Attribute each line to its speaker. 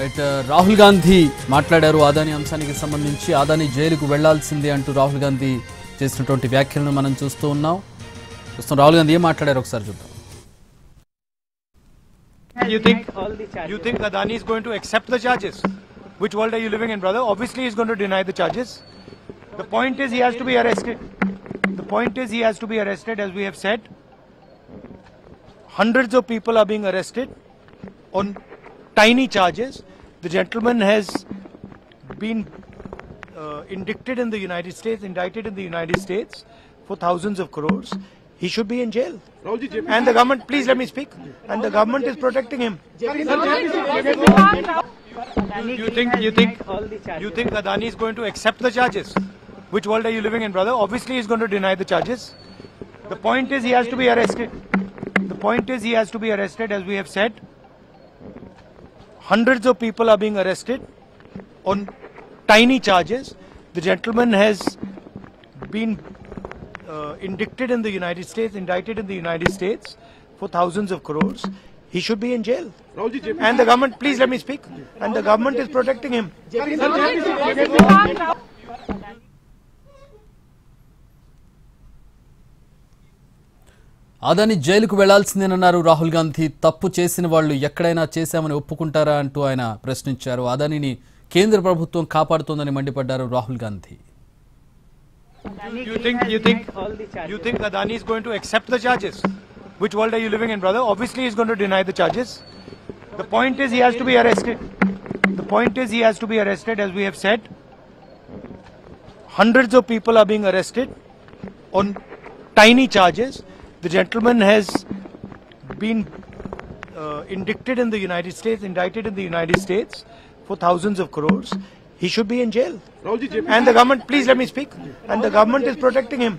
Speaker 1: Right Rahul Gandhi మాట్లాడారు అదాని అంశానికి సంబంధించి అదాని జైలుకు వెళ్లాల్సిందే అంటూ రాహుల్ గాంధీ చేసినటువంటి వ్యాఖ్యలను మనం చూస్తూ ఉన్నాం. రాహుల్ గాంధీ ఏం మాట్లాడారు ఒకసారి చూద్దాం.
Speaker 2: You think Adani is going to accept the charges? Which world are you living in, brother? Obviously he's going to deny the charges. The point is he has to be arrested. The point is he has to be arrested, as we have said. Hundreds of people are being arrested on tiny charges. The gentleman has been indicted in the United States for thousands of crores. He should be in jail. And the government, please let me speak. And the government is protecting him. You think Adani is going to accept the charges? Which world are you living in, brother? Obviously he's going to deny the charges. The point is he has to be arrested. The point is he has to be arrested, as we have said. Hundreds of people are being arrested on tiny charges. The gentleman has been indicted in the United States for thousands of crores. He should be in jail. And the government, please let me speak. And the government is protecting him.
Speaker 1: Adani జైలుకు వెళ్లాల్సిందేనన్నారు రాహుల్ గాంధీ. తప్పు చేసిన వాళ్ళు ఎక్కడైనా చేశామని ఒప్పుకుంటారా అంటూ ఆయన ప్రశ్నించారు. అదానిని కేంద్ర ప్రభుత్వం కాపాడుతోందని మండిపడ్డారు Rahul Gandhi.
Speaker 2: You think Adani is going to accept the charges? Which world are you living in, brother? Obviously he's going to deny the charges. The point is he has to be arrested. The point is he has to be arrested, as we have said. Hundreds of people are being arrested on tiny charges. The gentleman has been indicted in the United States for thousands of crores. He should be in jail. And the government, please let me speak. And the government is protecting him.